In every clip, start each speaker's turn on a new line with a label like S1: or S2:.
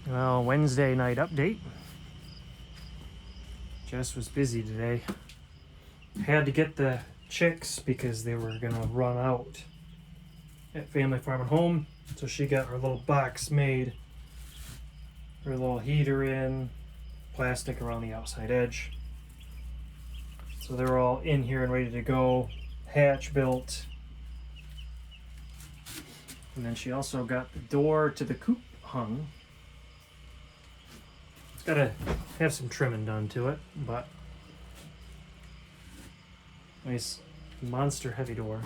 S1: Well, Wednesday night update. Jess was busy today. Had to get the chicks because they were gonna run out at Family Farm and Home. So she got her little box made, her little heater in, plastic around the outside edge. So they're all in here and ready to go. Hatch built. And then she also got the door to the coop hung. It's gotta have some trimming done to it, but nice monster heavy door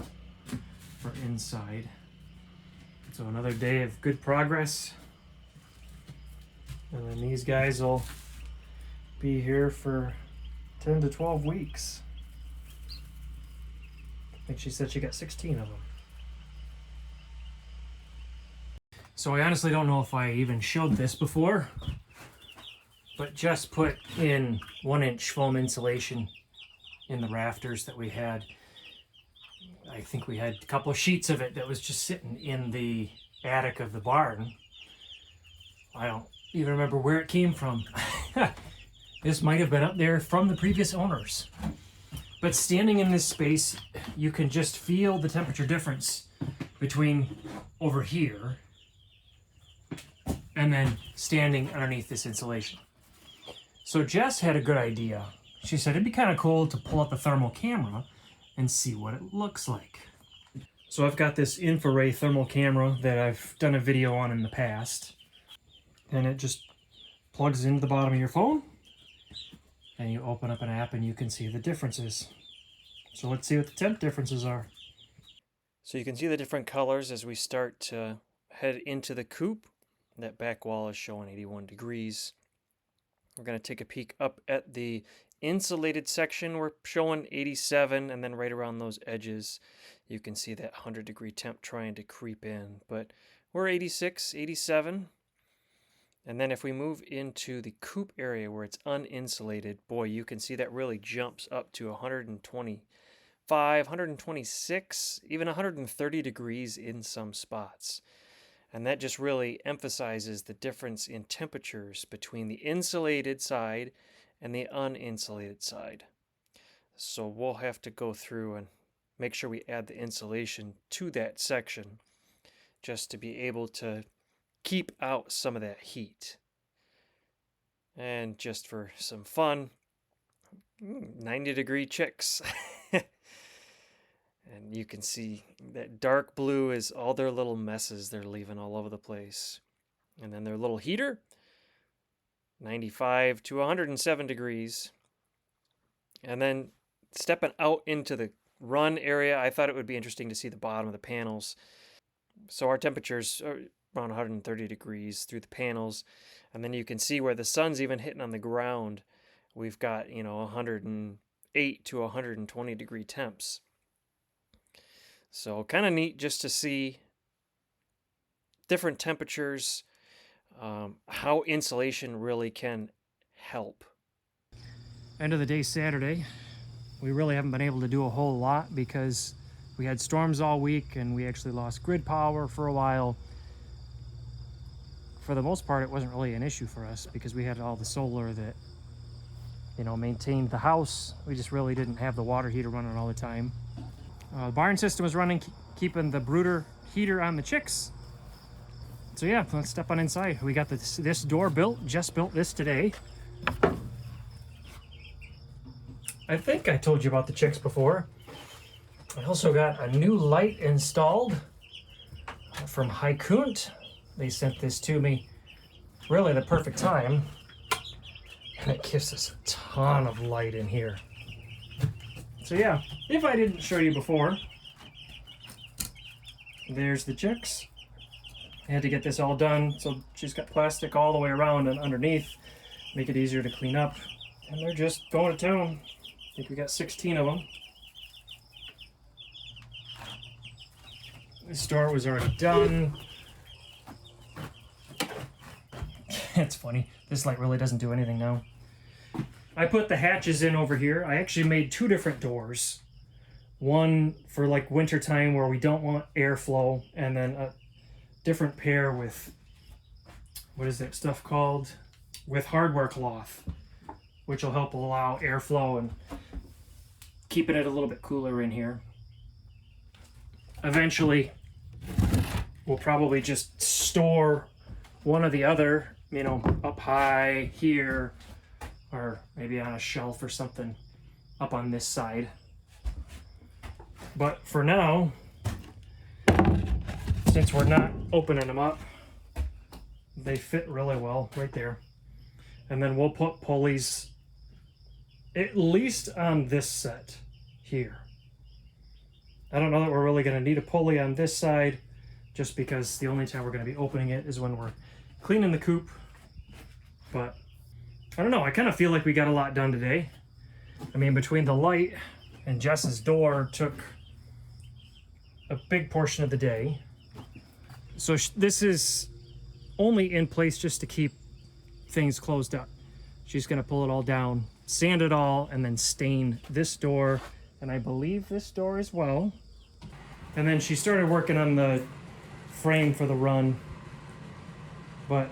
S1: for inside. So another day of good progress. And then these guys will be here for 10 to 12 weeks. I think she said she got 16 of them. So I honestly don't know if I even showed this before, but Jess put in 1-inch foam insulation in the rafters that we had. I think we had a couple of sheets of it that was just sitting in the attic of the barn. I don't even remember where it came from. This might have been up there from the previous owners. But standing in this space, you can just feel the temperature difference between over here and then standing underneath this insulation. So Jess had a good idea. She said it'd be kind of cool to pull up a thermal camera and see what it looks like. So I've got this infrared thermal camera that I've done a video on in the past. And it just plugs into the bottom of your phone. And you open up an app and you can see the differences. So let's see what the temp differences are. So you can see the different colors as we start to head into the coop. That back wall is showing 81 degrees. We're going to take a peek up at the insulated section. We're showing 87, and then right around those edges you can see that 100-degree temp trying to creep in. But we're 86, 87. And then if we move into the coop area where it's uninsulated, boy, you can see that really jumps up to 125, 126, even 130 degrees in some spots. And that just really emphasizes the difference in temperatures between the insulated side and the uninsulated side. So we'll have to go through and make sure we add the insulation to that section just to be able to keep out some of that heat. And just for some fun, 90-degree chicks. And you can see that dark blue is all their little messes they're leaving all over the place. And then their little heater, 95 to 107 degrees. And then stepping out into the run area, I thought it would be interesting to see the bottom of the panels. So our temperatures are around 130 degrees through the panels. And then you can see where the sun's even hitting on the ground. We've got, 108 to 120 degree temps. So kind of neat just to see different temperatures, how insulation really can help. End of the day Saturday. We really haven't been able to do a whole lot because we had storms all week and we actually lost grid power for a while. For the most part, it wasn't really an issue for us because we had all the solar that, maintained the house. We just really didn't have the water heater running all the time. The barn system was running, keeping the brooder heater on the chicks. So yeah, let's step on inside. We got this door built, just built this today. I think I told you about the chicks before. I also got a new light installed from Coop. They sent this to me really the perfect time. And it gives us a ton of light in here. So yeah, if I didn't show you before, there's the chicks. I had to get this all done, so she's got plastic all the way around and underneath, make it easier to clean up. And they're just going to town. I think we got 16 of them. This door was already done. It's funny, this light really doesn't do anything now. I put the hatches in over here. I actually made 2 different doors. One for like winter time where we don't want airflow, and then a different pair with what is that stuff called? With hardware cloth, which will help allow airflow and keeping it a little bit cooler in here. Eventually, we'll probably just store one or the other, you know, up high here, or maybe on a shelf or something up on this side. But for now, since we're not opening them up, they fit really well right there. And then we'll put pulleys at least on this set here. I don't know that we're really going to need a pulley on this side, just because the only time we're going to be opening it is when we're cleaning the coop. But I don't know, I kind of feel like we got a lot done today. I mean, between the light and Jess's door took a big portion of the day. So this is only in place just to keep things closed up. She's going to pull it all down, sand it all, and then stain this door, and I believe this door as well. And then she started working on the frame for the run, but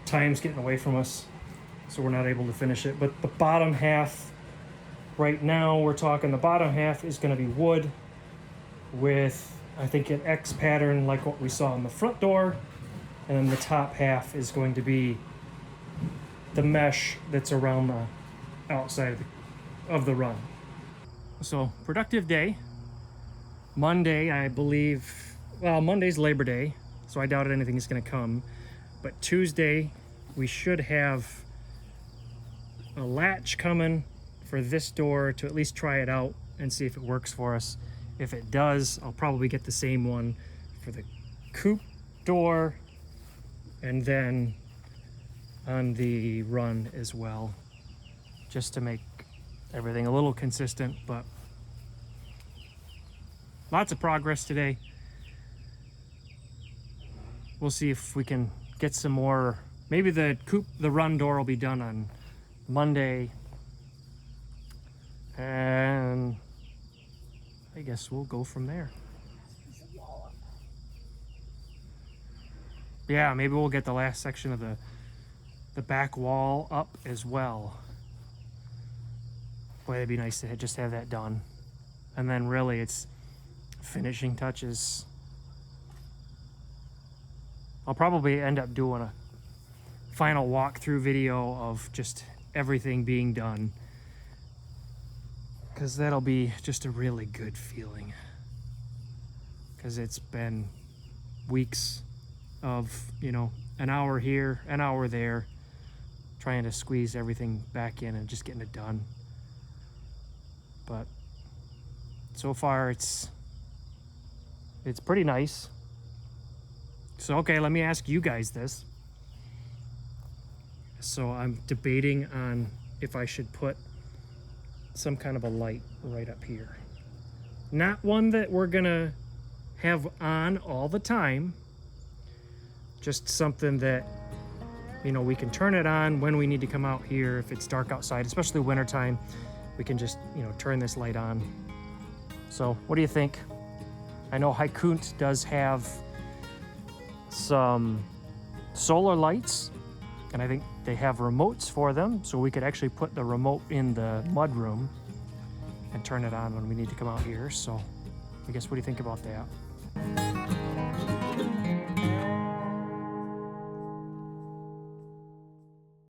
S1: time's getting away from us, so we're not able to finish it. But the bottom half, right now we're talking the bottom half is going to be wood with, I think, an X pattern like what we saw on the front door, and then the top half is going to be the mesh that's around the outside of the run. So, productive day. Monday, I believe, well, Monday's Labor Day, so I doubt anything is going to come. But Tuesday, we should have a latch coming for this door to at least try it out and see if it works for us. If it does, I'll probably get the same one for the Coop door, and then on the run as well, just to make everything a little consistent. But lots of progress today. We'll see if we can get some more. Maybe the run door will be done on Monday, and I guess we'll go from there. Yeah, maybe we'll get the last section of the back wall up as well. Boy, it'd be nice to just have that done. And then really it's finishing touches. I'll probably end up doing a final walkthrough video of just everything being done, because that'll be just a really good feeling, because it's been weeks of, you know, an hour here, an hour there, trying to squeeze everything back in and just getting it done. But so far it's pretty nice. So okay, let me ask you guys this. So I'm debating on if I should put some kind of a light right up here. Not one that we're gonna have on all the time, just something that, you know, we can turn it on when we need to come out here. If it's dark outside, especially wintertime, we can just, you know, turn this light on. So what do you think? I know Haikunt does have some solar lights, and I think they have remotes for them, so we could actually put the remote in the mudroom and turn it on when we need to come out here. So I guess, what do you think about that?